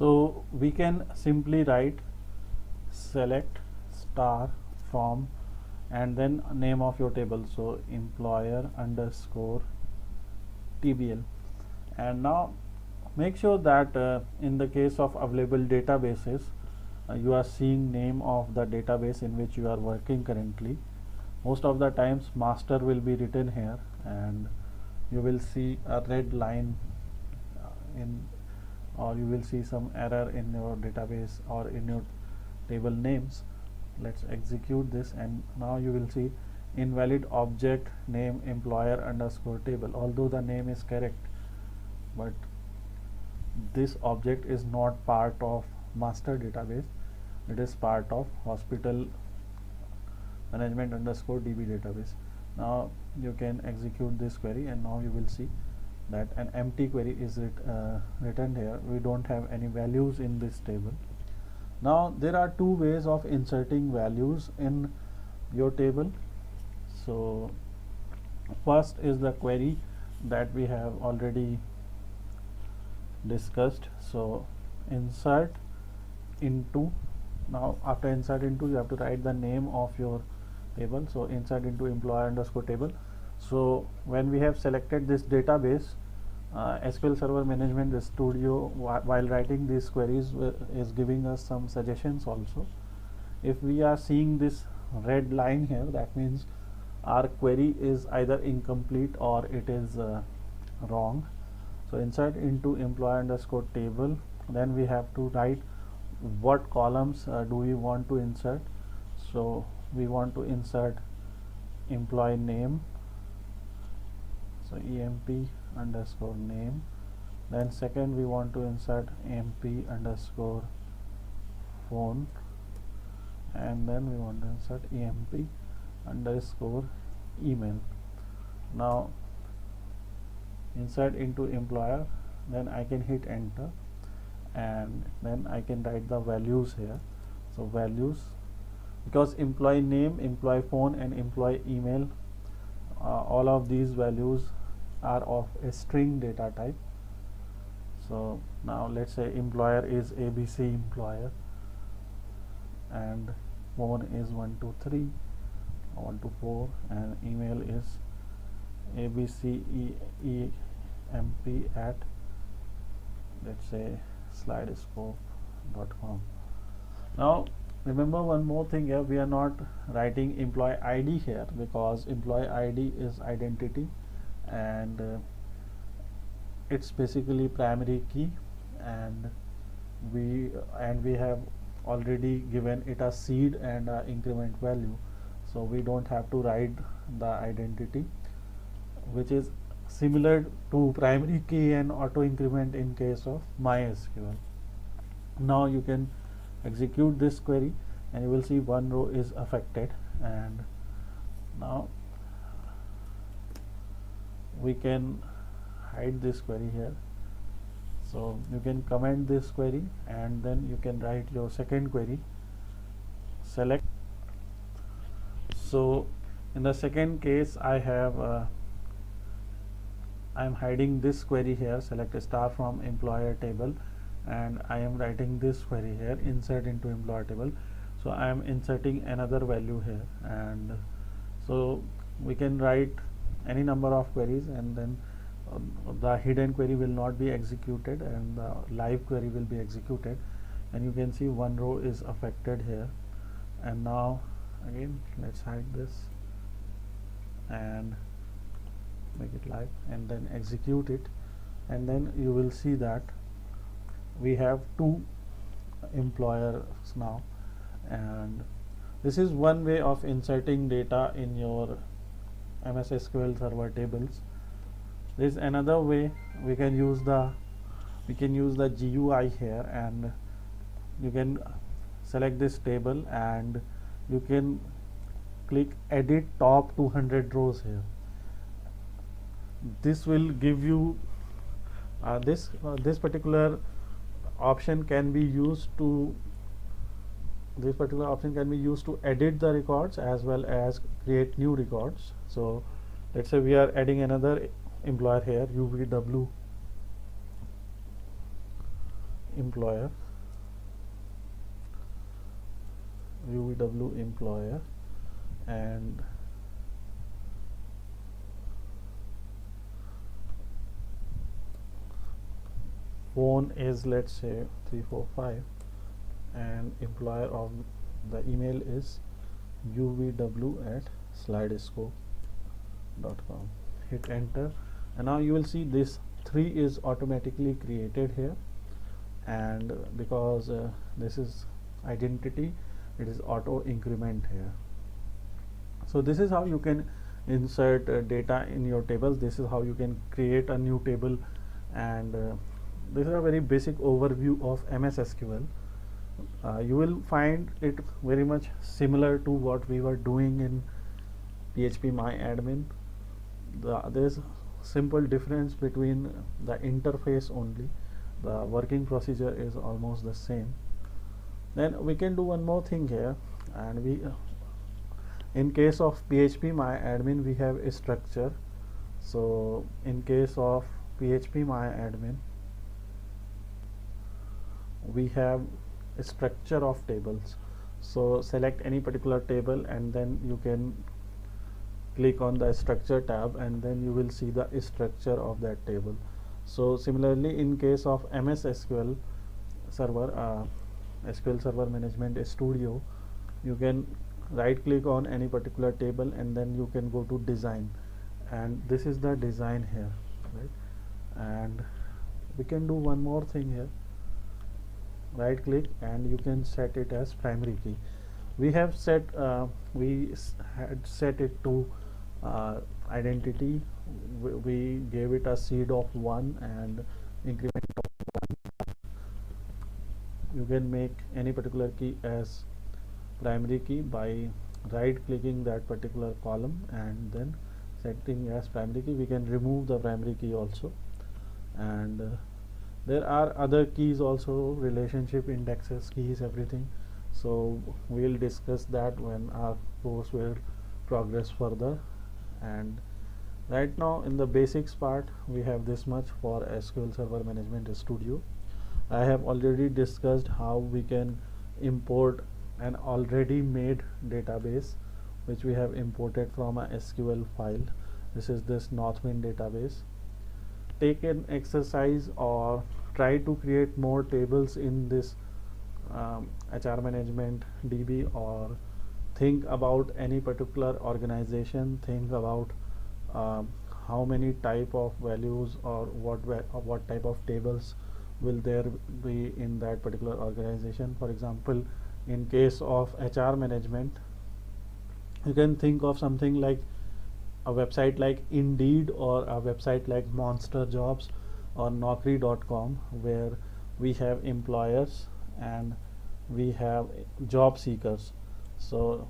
So we can simply write select star from and then name of your table, so employer underscore TBL. And now make sure that in the case of available databases, you are seeing name of the database in which you are working currently. Most of the times master will be written here, and you will see a red line or you will see some error in your database or in your table names. Let's execute this, and now you will see invalid object name employer underscore table. Although the name is correct, but this object is not part of master database, it is part of hospital management underscore DB database. Now you can execute this query, and now you will see that an empty query is written here. We don't have any values in this table. Now there are two ways of inserting values in your table. So first is the query that we have already discussed. So insert into, now after insert into you have to write the name of your table. So insert into employer underscore table. So when we have selected this database, SQL Server Management Studio while writing these queries is giving us some suggestions also. If we are seeing this red line here, that means our query is either incomplete or it is wrong. So insert into employer underscore table, then we have to write what columns do we want to insert. So we want to insert employee name, so emp underscore name. Then second we want to insert mp underscore phone, and then we want to insert emp underscore email. Now insert into employer, then I can hit enter, and then I can write the values here. So values, because employee name, employee phone and employee email, all of these values are of a string data type. So now let's say employer is ABC employer, and phone is 123 124, and email is abceemp at, let's say, slidescope.com. Now remember one more thing here, we are not writing employee ID here because employee ID is identity, and it's basically primary key, and we have already given it a seed and a increment value, so we don't have to write the identity, which is similar to primary key and auto increment in case of MySQL. Now you can execute this query, and you will see one row is affected. And now we can hide this query here. So you can comment this query, and then you can write your second query, select. So in the second case, I am hiding this query here, select a star from employer table, and I am writing this query here, insert into employer table. So I am inserting another value here, and so we can write any number of queries, and then the hidden query will not be executed and the live query will be executed. And you can see one row is affected here. And now again let's hide this and make it live, and then execute it, and then you will see that we have two employers now. And this is one way of inserting data in your MS SQL Server tables. There is another way. We can use the GUI here, and you can select this table and you can click edit top 200 rows here. This will give you this particular option can be used to edit the records as well as create new records. So let's say we are adding another employer here, UVW employer, UVW employer, and phone is, let's say, 345, and employer of the email is uvw@slidescope.com. Hit enter, and now you will see this 3 is automatically created here, and because this is identity, it is auto increment here. So this is how you can insert data in your tables. This is how you can create a new table, and this is a very basic overview of MS SQL. You will find it very much similar to what we were doing in PHPMyAdmin. There's simple difference between the interface only. The working procedure is almost the same. Then we can do one more thing here, and we in case of PHPMyAdmin we have a structure. So in case of PHPMyAdmin we have a structure of tables. So select any particular table, and then you can click on the structure tab, and then you will see the structure of that table. So similarly, in case of MS SQL Server, SQL Server Management Studio, you can right click on any particular table, and then you can go to design, and this is the design here, right? And we can do one more thing here. Right click, and you can set it as primary key. We have set had set it to identity. We gave it a seed of 1 and increment of 1. You can make any particular key as primary key by right clicking that particular column and then setting as primary key. We can remove the primary key also, and there are other keys also, relationship indexes, keys, everything. So we'll discuss that when our course will progress further. And right now in the basics part we have this much for SQL Server Management Studio. I have already discussed how we can import an already made database which we have imported from a SQL file. This is this Northwind database. Take an exercise or try to create more tables in this HR management DB, or think about any particular organization. Think about how many type of values or what type of tables will there be in that particular organization. For example, in case of HR management, you can think of something like a website like Indeed, or a website like Monster Jobs or Naukri.com, where we have employers and we have job seekers. So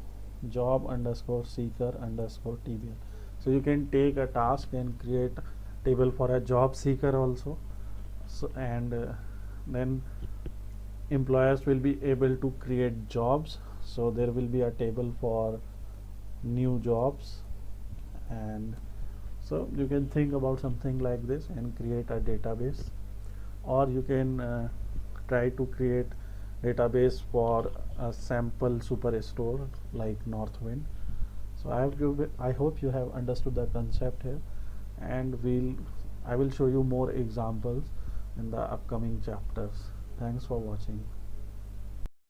job underscore seeker underscore TBL. So you can take a task and create table for a job seeker also. So and then employers will be able to create jobs. So there will be a table for new jobs, and so you can think about something like this and create a database, or you can try to create database for a sample superstore like Northwind. So I hope you have understood the concept here, and I will show you more examples in the upcoming chapters. Thanks for watching.